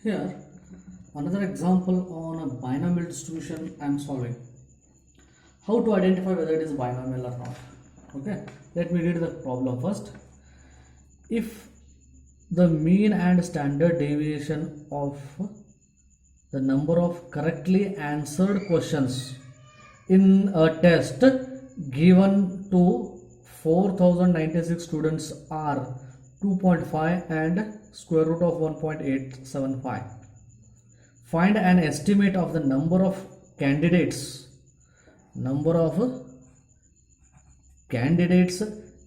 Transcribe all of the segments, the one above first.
Here, another example on a binomial distribution I am solving. How to identify whether it is binomial or not. Okay, let me read the problem first. If the mean and standard deviation of the number of correctly answered questions in a test given to 4096 students are 2.5 and square root of 1.875. Find an estimate of the number of candidates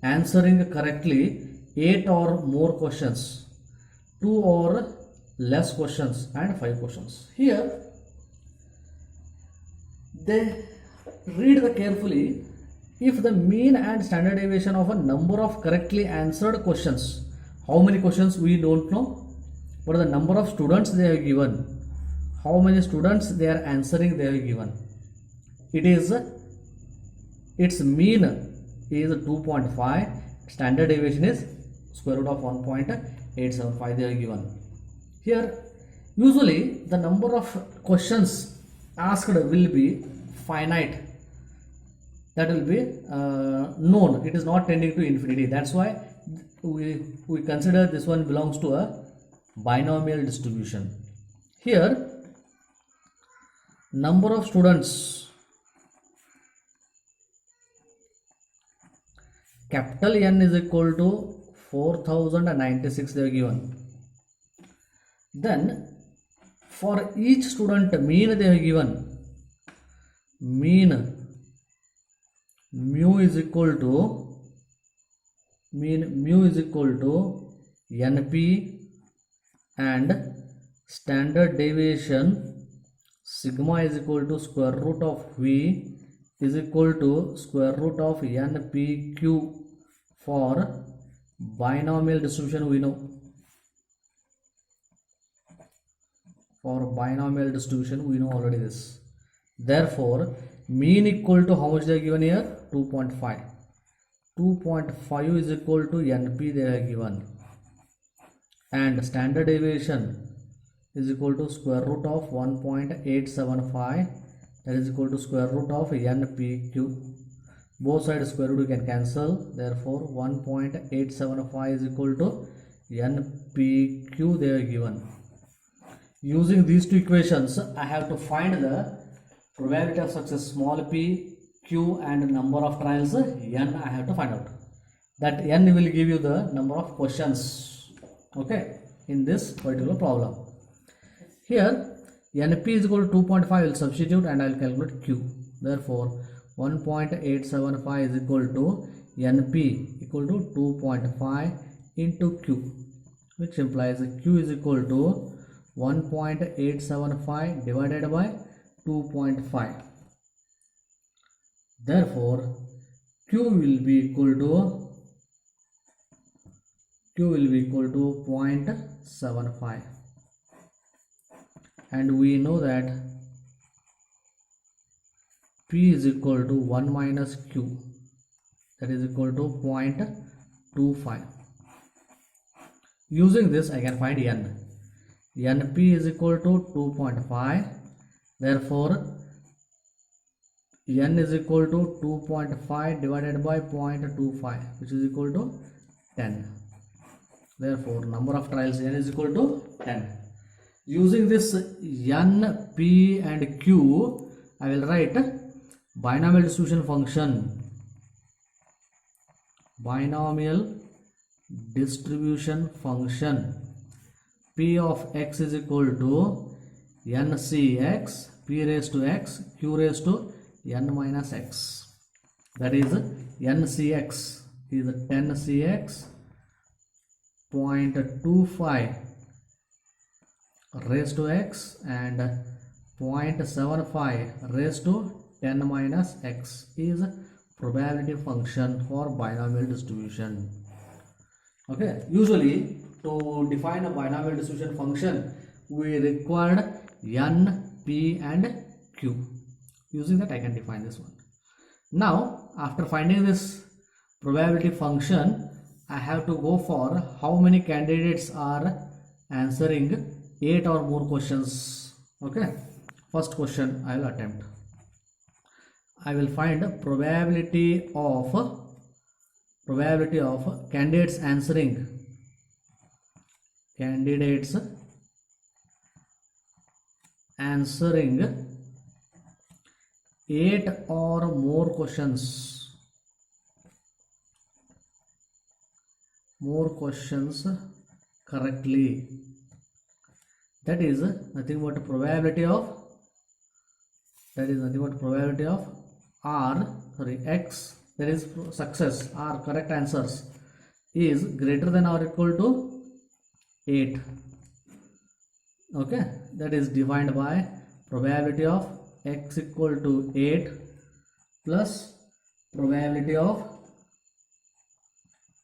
answering correctly 8 or more questions, 2 or less questions, and 5 questions. Here they read the carefully. If the mean and standard deviation of a number of correctly answered questions, how many questions we don't know, but the number of students they have given, how many students they are answering they have given, its mean is 2.5, standard deviation is square root of 1.875 they are given. Here usually the number of questions asked will be finite, that will be known, it is not tending to infinity. That's why we consider this one belongs to a binomial distribution. Here number of students, capital N is equal to 4096 they are given. Then for each student mean they have given, mean mu is equal to NP, and standard deviation sigma is equal to square root of V is equal to square root of NPQ. For binomial distribution we know, already this. Therefore mean equal to how much they are given here, 2.5. 2.5 is equal to NP they are given, and standard deviation is equal to square root of 1.875, that is equal to square root of NPQ. Both sides square root you can cancel, therefore 1.875 is equal to NPQ they are given. Using these two equations I have to find the probability of success, small p, q, and number of trials n I have to find out. That n will give you the number of questions, okay, in this particular problem. Here NP is equal to 2.5, I will substitute and I will calculate q. Therefore 1.875 is equal to NP equal to 2.5 into q, which implies q is equal to 1.875 divided by 2.5. Therefore q will be equal to 0.75, and we know that p is equal to 1 minus q, that is equal to 0.25. Using this I can find n. NP is equal to 2.5, therefore n is equal to 2.5 divided by 0.25, which is equal to 10. Therefore number of trials n is equal to 10. Using this n, p, and q, I will write binomial distribution function. P of x is equal to ncx, p raised to x, q raised to n minus x. That is ncx is 10cx, 0.25 raised to x, and 0.75 raised to 10 minus x is probability function for binomial distribution. Okay, usually to define a binomial distribution function we required n, p, and q. Using that I can define this one. Now after finding this probability function, I have to go for how many candidates are answering 8 or more questions. Okay, first question I will attempt. I will find probability of candidates answering 8 or more questions correctly. That is nothing but probability of x, that is success or correct answers, is greater than or equal to 8. Okay, that is defined by probability of x equal to 8 plus probability of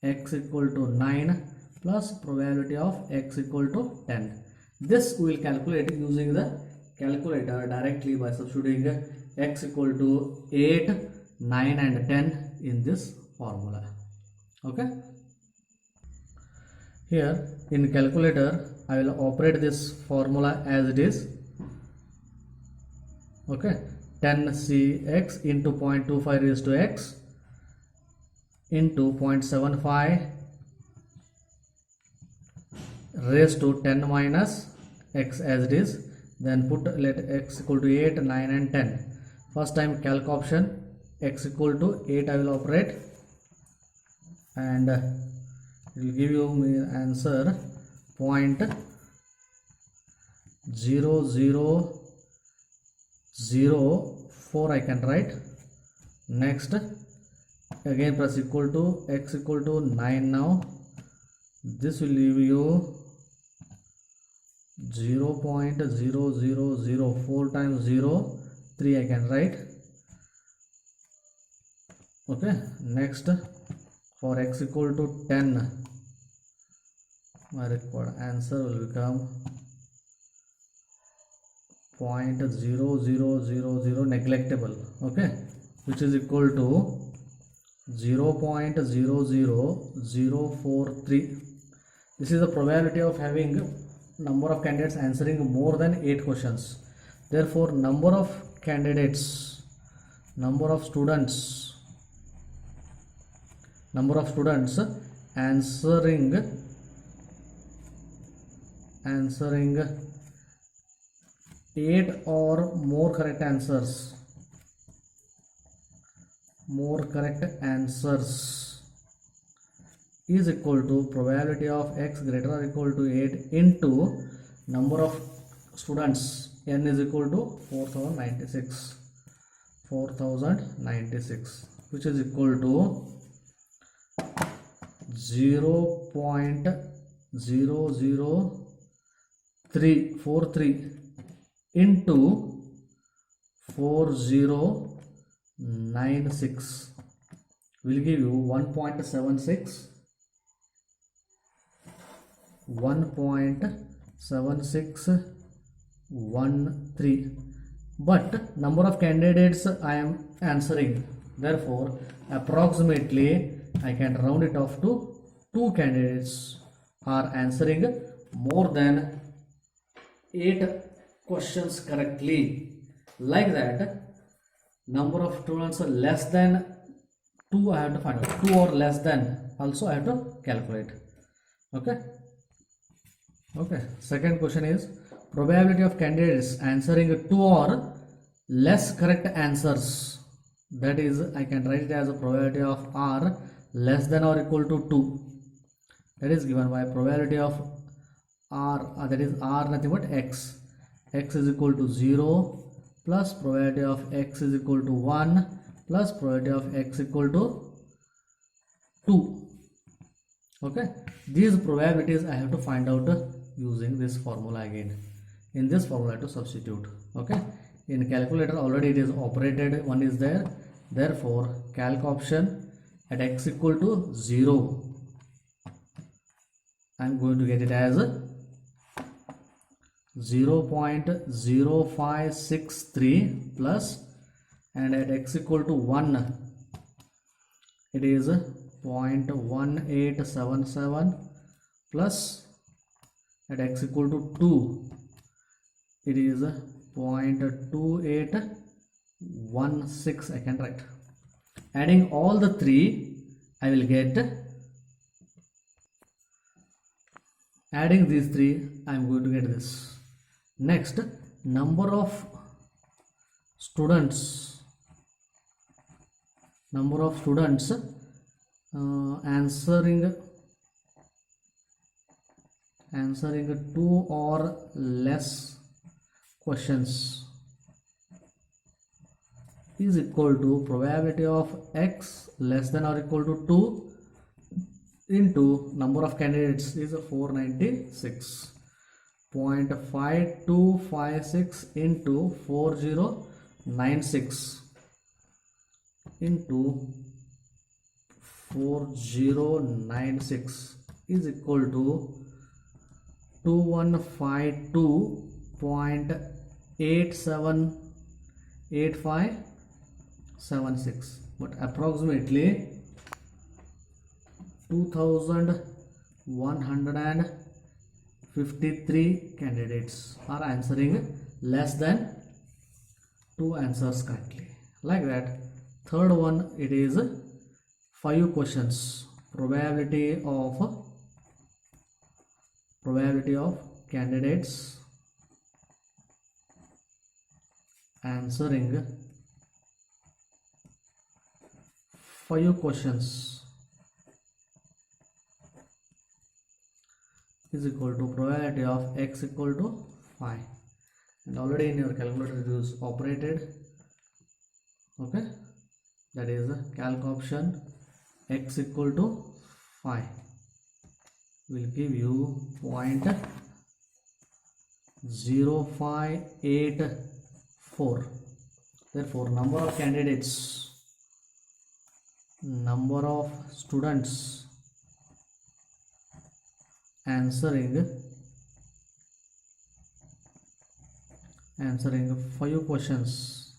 x equal to 9 plus probability of x equal to 10. This we will calculate using the calculator directly by substituting x equal to 8, 9 and 10 in this formula. Okay, here in calculator I will operate this formula as it is. Okay, 10cx into 0.25 raised to x into 0.75 raised to 10 minus x as it is. Then put let x equal to 8, 9 and 10. First time calc option, x equal to 8 I will operate, and it will give you answer 0.0004 I can write. Next again press equal to x equal to 9. Now this will give you 0.0004 times 0, 3 I can write. Okay, next for x equal to 10, my required answer will become 0.0000 neglectable. Okay, which is equal to 0.00043. This is the probability of having number of candidates answering more than 8 questions. Therefore, number of students answering 8 or more correct answers is equal to probability of x greater or equal to 8 into number of students, n is equal to 4096, which is equal to 0.00343 into 4096 will give you 1.7613. But number of candidates I am answering, therefore approximately I can round it off to 2 candidates are answering more than 8 questions correctly. Like that, number of students are less than 2 I have to find out. 2 or less than also I have to calculate. Okay. Second question is probability of candidates answering 2 or less correct answers. That is, I can write it as a probability of r less than or equal to 2. That is given by probability of r, that is r nothing but x. X is equal to 0 plus probability of x is equal to 1 plus probability of x equal to 2. Okay, these probabilities I have to find out using this formula again. In this formula I have to substitute. Okay, in calculator already it is operated, one is there. Therefore calc option at x equal to 0 I am going to get it as 0.0563 plus, and at x equal to 1 it is 0.1877 plus at x equal to 2, it is 0.2816, I can write. Adding all the three, I will get, adding these three, I am going to get this. Next, number of students answering 2 or less questions is equal to probability of x less than or equal to 2 into number of candidates is 496. 0.5256 into 4096 into 4096 is equal to 2152.878576, but approximately 2153 candidates are answering less than 2 answers correctly. Like that. Third one, it is 5 questions. Probability of candidates answering 5 questions is equal to probability of x equal to 5, and already in your calculator it is operated. Okay, that is calc option x equal to 5 will give you 0.0584. Therefore, number of students answering 5 questions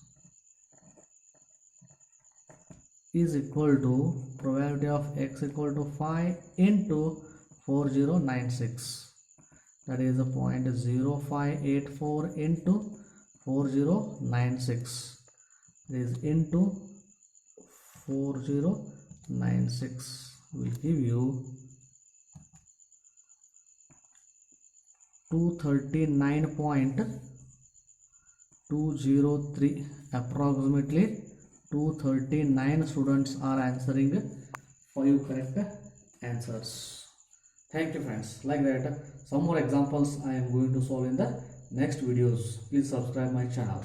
is equal to probability of x equal to 5 into 4096, that is a 0.0584 into 4096, that is into 4096 will give you 239.203. approximately 239 students are answering 5 correct answers. Thank you friends. Like that, some more examples I am going to solve in the next videos. Please subscribe my channel.